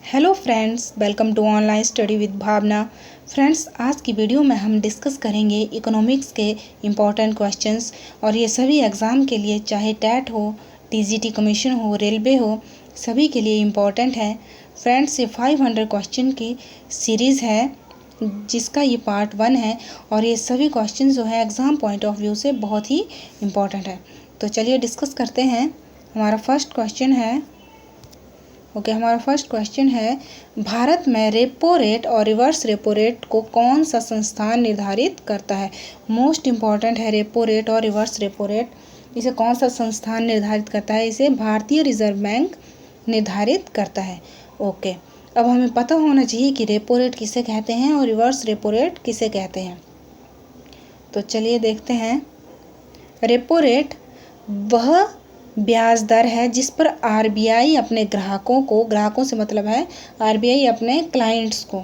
Hello friends, welcome to online study with Bhavna. Friends, आज की video में हम डिस्कस करेंगे इकोनॉमिक्स के इम्पॉर्टेंट क्वेश्चंस और ये सभी एग्ज़ाम के लिए, चाहे टैट हो, टीजीटी कमीशन हो, रेलवे हो, सभी के लिए इम्पॉर्टेंट है। फ्रेंड्स, ये 500 क्वेश्चन की सीरीज़ है जिसका ये पार्ट 1 है और ये सभी क्वेश्चन जो है एग्ज़ाम पॉइंट ऑफ व्यू से बहुत ही इम्पॉर्टेंट है। तो चलिए डिस्कस करते हैं। हमारा फर्स्ट क्वेश्चन है भारत में रेपो रेट और रिवर्स रेपो रेट को कौन सा संस्थान निर्धारित करता है। मोस्ट इम्पॉर्टेंट है रेपो रेट और रिवर्स रेपो रेट। इसे कौन सा संस्थान निर्धारित करता है? इसे भारतीय रिजर्व बैंक निर्धारित करता है। ओके, अब हमें पता होना चाहिए कि रेपो रेट किसे कहते हैं और रिवर्स रेपो रेट किसे कहते हैं। तो चलिए देखते हैं। रेपो रेट वह ब्याज दर है जिस पर आरबीआई अपने ग्राहकों से मतलब है आरबीआई अपने क्लाइंट्स को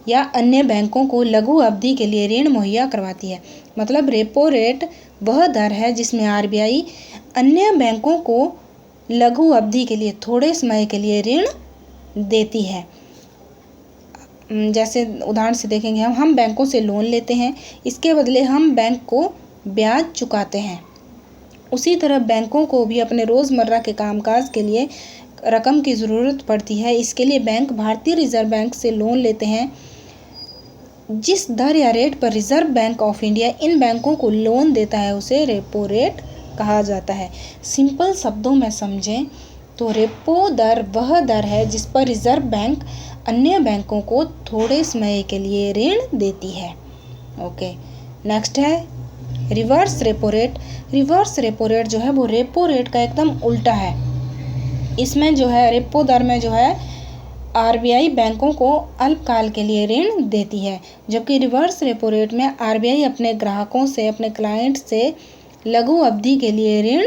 या अन्य बैंकों को लघु अवधि के लिए ऋण मुहैया करवाती है। मतलब रेपो रेट वह दर है जिसमें आरबीआई अन्य बैंकों को लघु अवधि के लिए, थोड़े समय के लिए ऋण देती है। जैसे उदाहरण से देखेंगे, हम बैंकों से लोन लेते हैं, इसके बदले हम बैंक को ब्याज चुकाते हैं। उसी तरह बैंकों को भी अपने रोज़मर्रा के कामकाज के लिए रकम की ज़रूरत पड़ती है। इसके लिए बैंक भारतीय रिजर्व बैंक से लोन लेते हैं। जिस दर या रेट पर reserve bank of India in बैंकों को लोन देता है उसे रेपो रेट कहा जाता है। सिंपल शब्दों में समझें तो रेपो दर वह दर है जिस पर रिजर्व बैंक अन्य बैंकों को थोड़े समय के लिए ऋण देती है। ओके, नेक्स्ट है reverse repo rate. Reverse repo rate जो है वो रेपो रेट का एकदम उल्टा है। इसमें जो है रेपो दर में जो है आरबीआई बैंकों को अल्पकाल के लिए ऋण देती है, जबकि रिवर्स रेपो रेट में आरबीआई अपने ग्राहकों से, अपने क्लाइंट से लघु अवधि के लिए ऋण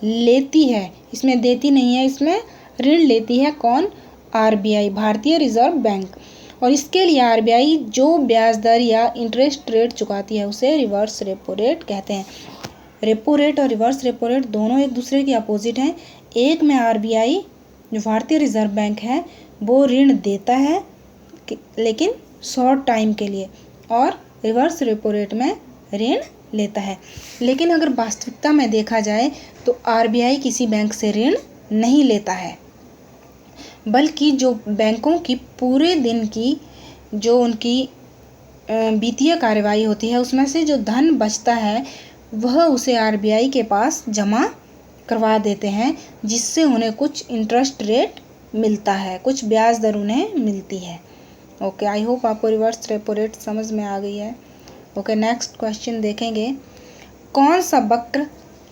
लेती है। इसमें देती नहीं है, इसमें ऋण लेती है। कौन? आरबीआई, भारतीय रिजर्व बैंक। और इसके लिए आरबीआई जो ब्याज दर या इंटरेस्ट रेट चुकाती है उसे रिवर्स रेपो रेट कहते हैं। रेपो रेट और रिवर्स रेपो रेट दोनों एक दूसरे के अपोजिट हैं। एक में आरबीआई जो भारतीय रिजर्व बैंक है वो ऋण देता है लेकिन शॉर्ट टाइम के लिए, और रिवर्स रेपो रेट में ऋण लेता है। लेकिन अगर वास्तविकता में देखा जाए तो आरबीआई किसी बैंक से ऋण नहीं लेता है, बल्कि जो बैंकों की पूरे दिन की जो उनकी वित्तीय कार्यवाही होती है उसमें से जो धन बचता है वह उसे आरबीआई के पास जमा करवा देते हैं, जिससे उन्हें कुछ इंटरेस्ट रेट मिलता है, कुछ ब्याज दर उन्हें मिलती है। ओके, आई होप आपको रिवर्स रेपो रेट समझ में आ गई है। ओके, नेक्स्ट क्वेश्चन देखेंगे। कौन सा वक्र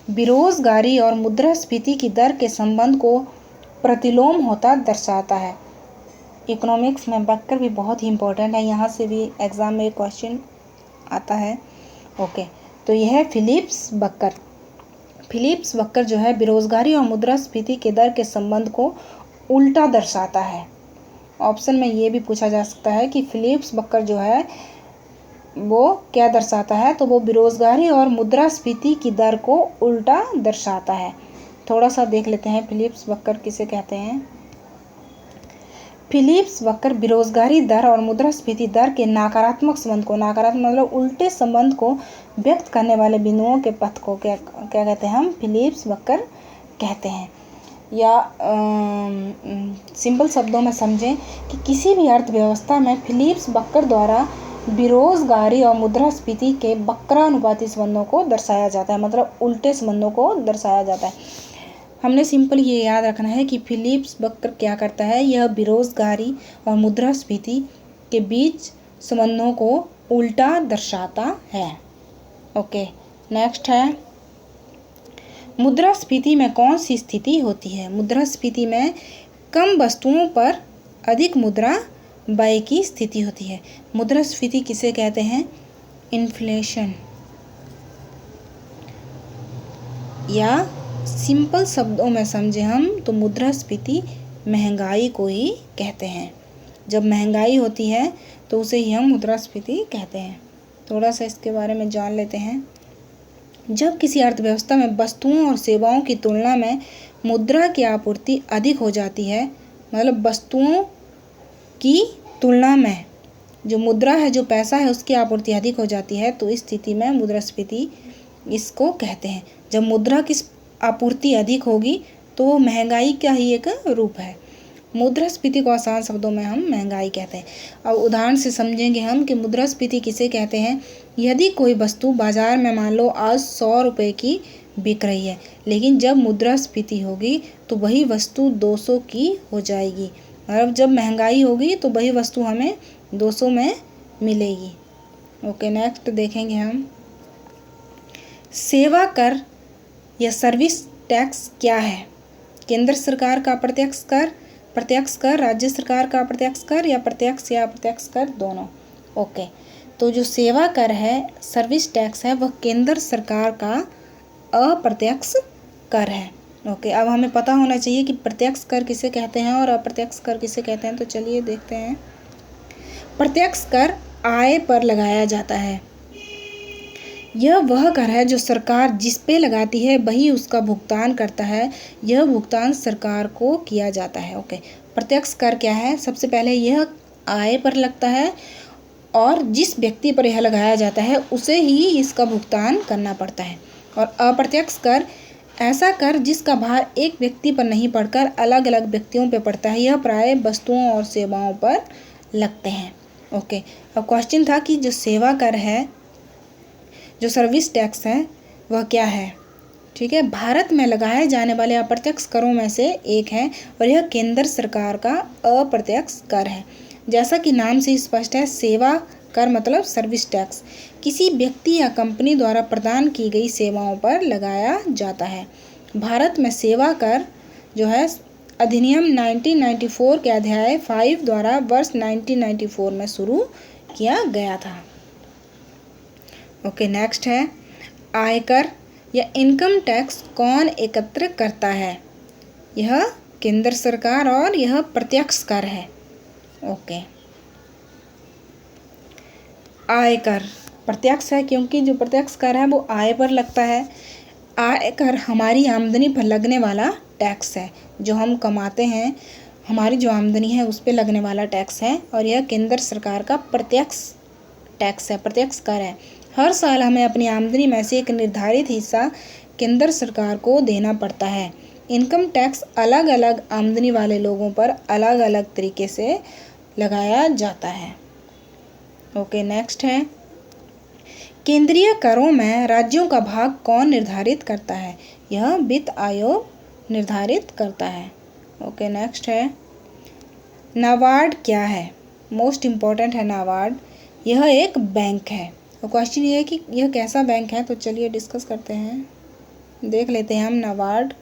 बेरोजगारी और मुद्रास्फीति की दर के संबंध को प्रतिलोम होता दर्शाता है? इकोनॉमिक्स में वक्र भी बहुत ही इंपॉर्टेंट है, यहाँ से भी एग्जाम में क्वेश्चन आता है। ओके, तो यह है फिलिप्स वक्र। फिलिप्स वक्र जो है बेरोजगारी और मुद्रास्फीति के दर के संबंध को उल्टा दर्शाता है। ऑप्शन में ये भी पूछा जा सकता है कि फिलिप्स वक्र जो है वो क्या दर्शाता है, तो वो बेरोजगारी और मुद्रास्फीति की दर को उल्टा दर्शाता है। थोड़ा सा देख लेते हैं फिलिप्स वक्र किसे कहते हैं। फिलिप्स वक्र बेरोजगारी दर और मुद्रास्फीति दर के नकारात्मक संबंध को, नकारात्मक मतलब उल्टे संबंध को व्यक्त करने वाले बिंदुओं के पथ को क्या कहते हैं? हम फिलिप्स वक्र कहते हैं। या सिंपल शब्दों में समझें कि किसी भी अर्थव्यवस्था में फिलिप्स वक्र द्वारा बेरोजगारी और मुद्रास्फीति के वक्रानुपाती संबंधों को दर्शाया जाता है, मतलब उल्टे संबंधों को दर्शाया जाता है। हमने सिंपल ये याद रखना है कि फिलिप्स वक्र क्या करता है, यह बेरोजगारी और मुद्रास्फीति के बीच संबंधों को उल्टा दर्शाता है। ओके, नेक्स्ट है मुद्रास्फीति में कौन सी स्थिति होती है? मुद्रास्फीति में कम वस्तुओं पर अधिक मुद्रा व्यय की स्थिति होती है। मुद्रास्फीति किसे कहते हैं? इन्फ्लेशन, या सिंपल शब्दों में समझे हम तो मुद्रास्फीति महंगाई को ही कहते हैं। जब महंगाई होती है तो उसे ही हम मुद्रास्फीति कहते हैं। थोड़ा सा इसके बारे में जान लेते हैं। जब किसी अर्थव्यवस्था में वस्तुओं और सेवाओं की तुलना में मुद्रा की आपूर्ति अधिक हो जाती है, मतलब वस्तुओं की तुलना में जो मुद्रा है, जो पैसा है, उसकी आपूर्ति अधिक हो जाती है तो इस स्थिति में मुद्रास्फीति इसको कहते हैं। जब मुद्रा की आपूर्ति अधिक होगी तो महंगाई का ही एक रूप है। मुद्रास्फीति को आसान शब्दों में हम महंगाई कहते हैं। अब उदाहरण से समझेंगे हम कि मुद्रास्फीति किसे कहते हैं। यदि कोई वस्तु बाजार में मान लो आज 100 रुपये की बिक रही है, लेकिन जब मुद्रास्फीति होगी तो वही वस्तु 200 की हो जाएगी। और जब महंगाई होगी तो वही वस्तु हमें 200 में मिलेगी। ओके, नेक्स्ट देखेंगे हम सेवा कर या सर्विस टैक्स क्या है। केंद्र सरकार का प्रत्यक्ष कर, राज्य सरकार का प्रत्यक्ष कर या अप्रत्यक्ष कर दोनों। ओके, तो जो सेवा कर है, सर्विस टैक्स है, वह केंद्र सरकार का अप्रत्यक्ष कर है। ओके, अब हमें पता होना चाहिए कि प्रत्यक्ष कर किसे कहते हैं और अप्रत्यक्ष कर किसे कहते हैं। तो चलिए देखते हैं। प्रत्यक्ष कर आय पर लगाया जाता है। यह वह कर है जो सरकार जिस पे लगाती है वही उसका भुगतान करता है। यह भुगतान सरकार को किया जाता है। ओके, प्रत्यक्ष कर क्या है? सबसे पहले यह आय पर लगता है और जिस व्यक्ति पर यह लगाया जाता है उसे ही इसका भुगतान करना पड़ता है। और अप्रत्यक्ष कर ऐसा कर जिसका भार एक व्यक्ति पर नहीं पड़कर अलग अलग व्यक्तियों पर पड़ता है। यह प्राय वस्तुओं और सेवाओं पर लगते हैं। ओके, अब क्वेश्चन था कि जो सेवा कर है, जो सर्विस टैक्स है, वह क्या है। ठीक है, भारत में लगाए जाने वाले अप्रत्यक्ष करों में से एक है और यह केंद्र सरकार का अप्रत्यक्ष कर है। जैसा कि नाम से स्पष्ट है, सेवा कर मतलब सर्विस टैक्स किसी व्यक्ति या कंपनी द्वारा प्रदान की गई सेवाओं पर लगाया जाता है। भारत में सेवा कर जो है अधिनियम 1994 के अध्याय 5 द्वारा वर्ष 1994 में शुरू किया गया था। ओके, नेक्स्ट है आयकर या इनकम टैक्स कौन एकत्र करता है। यह केंद्र सरकार और यह प्रत्यक्ष कर है। ओके, आयकर प्रत्यक्ष है क्योंकि जो प्रत्यक्ष कर है वो आय पर लगता है। आयकर हमारी आमदनी पर लगने वाला टैक्स है, जो हम कमाते हैं, हमारी जो आमदनी है उस पर लगने वाला टैक्स है। और यह केंद्र सरकार का प्रत्यक्ष टैक्स है, प्रत्यक्ष कर है। हर साल हमें अपनी आमदनी में से एक निर्धारित हिस्सा केंद्र सरकार को देना पड़ता है। इनकम टैक्स अलग अलग आमदनी वाले लोगों पर अलग अलग तरीके से लगाया जाता है। ओके, नेक्स्ट है केंद्रीय करों में राज्यों का भाग कौन निर्धारित करता है। यह वित्त आयोग निर्धारित करता है। ओके, नेक्स्ट है नाबार्ड क्या है। मोस्ट इम्पॉर्टेंट है नाबार्ड। यह एक बैंक है। तो क्वेश्चन ये है कि यह कैसा बैंक है। तो चलिए डिस्कस करते हैं, देख लेते हैं हम नाबार्ड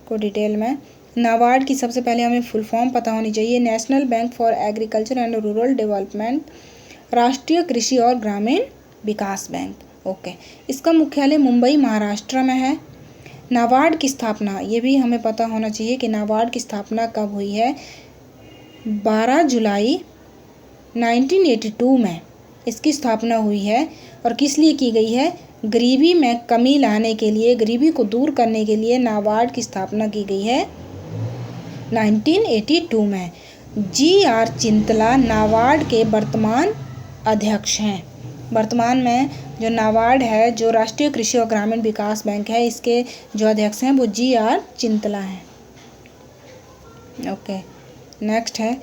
को डिटेल में। नाबार्ड की सबसे पहले हमें फुल फॉर्म पता होनी चाहिए। National bank for agriculture and rural development, राष्ट्रीय कृषि और ग्रामीण विकास बैंक। ओके, इसका मुख्यालय मुंबई महाराष्ट्र में है। नाबार्ड की स्थापना, ये भी हमें पता होना चाहिए कि नाबार्ड की स्थापना कब हुई है। 12 जुलाई 1982 में इसकी स्थापना हुई है। और किस लिए की गई है? गरीबी में कमी लाने के लिए, गरीबी को दूर करने के लिए नाबार्ड की स्थापना की गई है 1982 में। GR चिंतला नाबार्ड के वर्तमान अध्यक्ष हैं। वर्तमान में जो नाबार्ड है, जो राष्ट्रीय कृषि और ग्रामीण विकास बैंक है, इसके जो अध्यक्ष हैं वो GR चिंतला हैं। ओके, नेक्स्ट है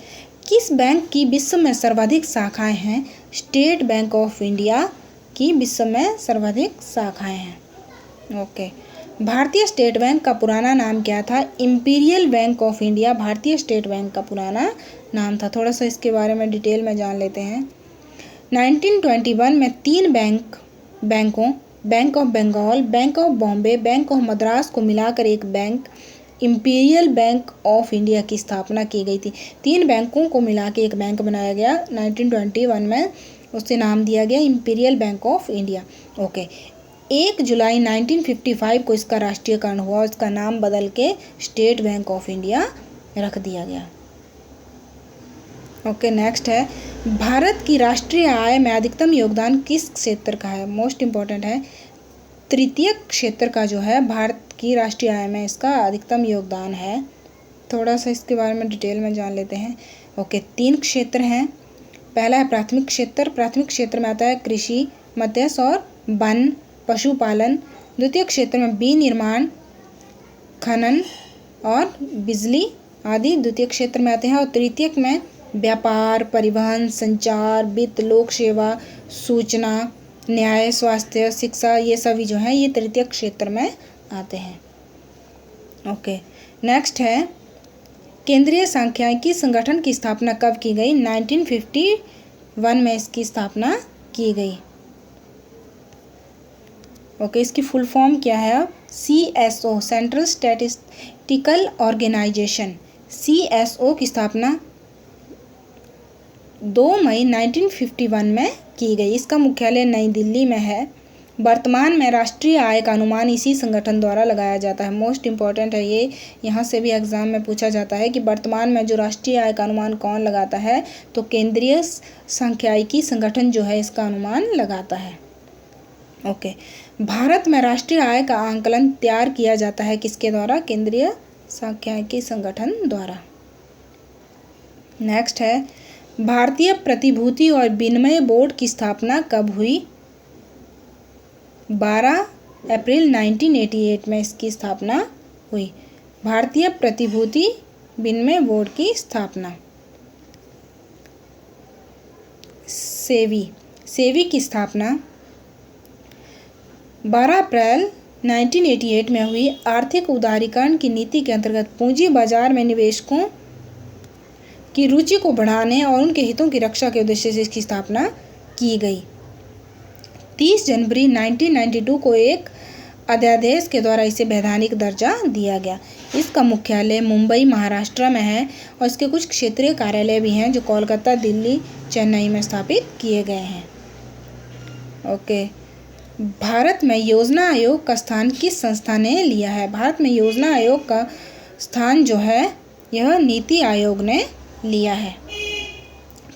किस बैंक की विश्व में सर्वाधिक शाखाएं हैं। स्टेट बैंक ऑफ इंडिया की विश्व में सर्वाधिक शाखाएं हैं। ओके, भारतीय स्टेट बैंक का पुराना नाम क्या था। इंपीरियल बैंक ऑफ इंडिया भारतीय स्टेट बैंक का पुराना नाम था। थोड़ा सा इसके बारे में डिटेल में जान लेते हैं। 1921 में 3 बैंकों bank of Bengal, bank of Bombay, bank of Madras को मिलाकर एक bank imperial bank of India की स्थापना की गई थी। 3 बैंकों को मिला के एक बैंक बनाया गया 1921 में, उससे नाम दिया गया imperial bank of India. Okay, 1 जुलाई 1955 को इसका राष्ट्रीयकरण हुआ और इसका नाम बदल के स्टेट बैंक ऑफ इंडिया रख दिया गया। ओके, नेक्स्ट है भारत की राष्ट्रीय आय में अधिकतम योगदान किस क्षेत्र का है। मोस्ट इम्पॉर्टेंट है, तृतीय क्षेत्र का जो है भारत की राष्ट्रीय आय में इसका अधिकतम योगदान है। थोड़ा सा इसके बारे में डिटेल में जान लेते हैं। ओके, 3 क्षेत्र हैं। पहला है प्राथमिक क्षेत्र। प्राथमिक क्षेत्र में आता है कृषि, मत्स्य और वन, पशुपालन। द्वितीय क्षेत्र में विनिर्माण, खनन और बिजली आदि द्वितीय क्षेत्र में आते हैं। और तृतीयक में व्यापार, परिवहन, संचार, वित्त, लोक सेवा, सूचना, न्याय, स्वास्थ्य, शिक्षा, ये सभी जो हैं ये तृतीय क्षेत्र में आते हैं। ओके, नेक्स्ट है केंद्रीय सांख्यिकी संगठन की स्थापना कब की गई? 1951 में इसकी स्थापना की गई। ओके, इसकी फुल फॉर्म क्या है? CSO, central statistical organisation. CSO की स्थापना 2 मई 1951 में की गई। इसका मुख्यालय नई दिल्ली में है। वर्तमान में राष्ट्रीय आय का अनुमान इसी संगठन द्वारा लगाया जाता है। मोस्ट इम्पॉर्टेंट है ये, यहाँ से भी एग्जाम में पूछा जाता है कि वर्तमान में जो राष्ट्रीय आय का अनुमान कौन लगाता है, तो केंद्रीय सांख्यिकी संगठन जो है इसका अनुमान लगाता है। ओके, भारत में राष्ट्रीय आय का आंकलन तैयार किया जाता है किसके द्वारा? केंद्रीय सांख्यिकी संगठन द्वारा। नेक्स्ट है भारतीय प्रतिभूति और विनिमय बोर्ड की स्थापना कब हुई? 12 अप्रैल 1988 में इसकी स्थापना हुई। भारतीय प्रतिभूति विनिमय बोर्ड की स्थापना। सेवी की स्थापना 12 अप्रैल 1988 में हुई। आर्थिक उदारीकरण की नीति के अंतर्गत पूंजी बाजार में निवेशकों की रुचि को बढ़ाने और उनके हितों की रक्षा के उद्देश्य से इसकी स्थापना की गई। 30 जनवरी 1992 को एक अध्यादेश के द्वारा इसे वैधानिक दर्जा दिया गया। इसका मुख्यालय मुंबई, महाराष्ट्र में है और इसके कुछ क्षेत्रीय कार्यालय भी हैं जो कोलकाता, दिल्ली, चेन्नई में स्थापित किए गए हैं। ओके, भारत में योजना आयोग का स्थान किस संस्था ने लिया है? भारत में योजना आयोग का स्थान जो है यह नीति आयोग ने लिया है।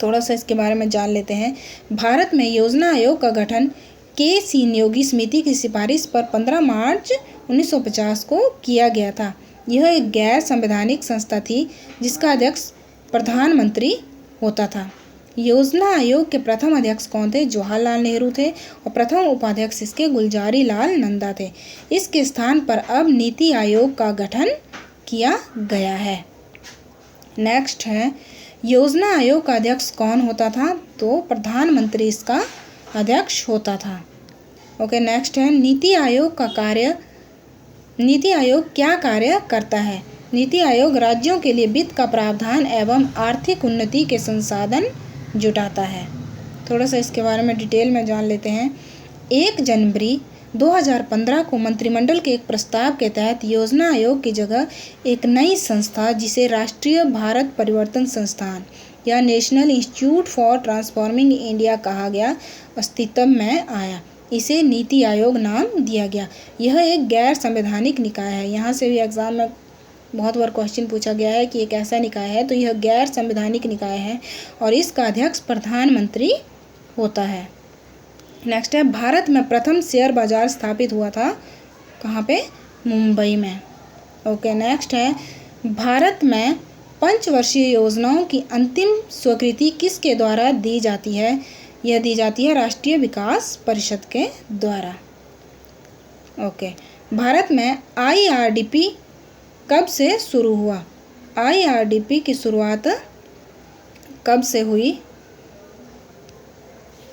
थोड़ा सा इसके बारे में जान लेते हैं। भारत में योजना आयोग का गठन के.सी. नियोगी समिति की सिफारिश पर 15 मार्च 1950 को किया गया था। यह एक गैर संवैधानिक संस्था थी जिसका अध्यक्ष प्रधानमंत्री होता था। योजना आयोग के प्रथम अध्यक्ष कौन थे? जवाहरलाल नेहरू थे और प्रथम उपाध्यक्ष इसके गुलजारी लाल नंदा थे। इसके स्थान पर अब नीति आयोग का गठन किया गया है। नेक्स्ट है योजना आयोग का अध्यक्ष कौन होता था? तो प्रधानमंत्री इसका अध्यक्ष होता था। ओके, नेक्स्ट है नीति आयोग का कार्य। नीति आयोग क्या कार्य करता है? नीति आयोग राज्यों के लिए वित्त का प्रावधान एवं आर्थिक उन्नति के संसाधन जुटाता है। थोड़ा सा इसके बारे में डिटेल में जान लेते हैं। 1 जनवरी 2015 को मंत्रिमंडल के एक प्रस्ताव के तहत योजना आयोग की जगह एक नई संस्था जिसे राष्ट्रीय भारत परिवर्तन संस्थान या national institute for transforming India कहा गया अस्तित्व में आया। इसे नीति आयोग नाम दिया गया। यह एक गैर संवैधानिक निकाय है। यहाँ से भी एग्जाम में बहुत बार क्वेश्चन पूछा गया है कि एक ऐसा निकाय है, तो यह गैर संवैधानिक निकाय है और इसका अध्यक्ष प्रधानमंत्री होता है। नेक्स्ट है भारत में प्रथम शेयर बाजार स्थापित हुआ था कहाँ पे? मुंबई में। ओके, नेक्स्ट है भारत में पंचवर्षीय योजनाओं की अंतिम स्वीकृति किसके द्वारा दी जाती है? यह दी जाती है राष्ट्रीय विकास परिषद के द्वारा। ओके, भारत में IRDP कब से शुरू हुआ? IRDP की शुरुआत कब से हुई?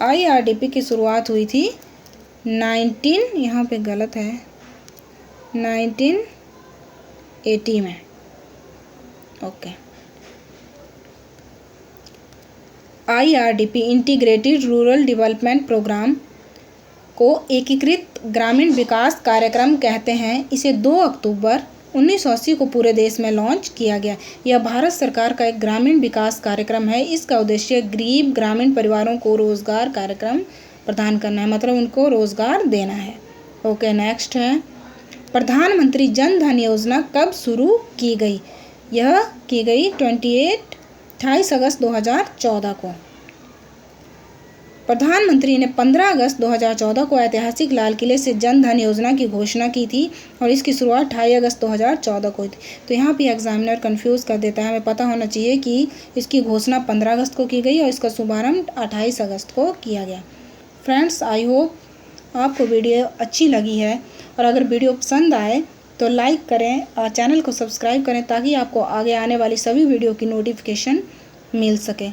IRDP की शुरुआत हुई थी 1980 में। Okay, IRDP integrated rural development programme को एकीकृत ग्रामीण विकास कार्यक्रम कहते हैं। इसे 2 अक्टूबर 1980 को पूरे देश में लॉन्च किया गया। यह भारत सरकार का एक ग्रामीण विकास कार्यक्रम है। इसका उद्देश्य गरीब ग्रामीण परिवारों को रोजगार कार्यक्रम प्रदान करना है, मतलब उनको रोजगार देना है। ओके, नेक्स्ट है प्रधानमंत्री जन धन योजना कब शुरू की गई? यह की गई 28 अगस्त 2014 को। प्रधानमंत्री ने 15 अगस्त 2014 को ऐतिहासिक लाल किले से जन धन योजना की घोषणा की थी और इसकी शुरुआत 28 अगस्त 2014 को हुई थी। तो यहाँ पे एग्जामिनर कंफ्यूज कर देता है, हमें पता होना चाहिए कि इसकी घोषणा 15 अगस्त को की गई और इसका शुभारंभ 28 अगस्त को किया गया। फ्रेंड्स, आई होप आपको वीडियो अच्छी लगी है और अगर वीडियो पसंद आए तो लाइक करें और चैनल को सब्सक्राइब करें ताकि आपको आगे आने वाली सभी वीडियो की नोटिफिकेशन मिल सके।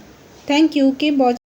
Thank you, keep watching.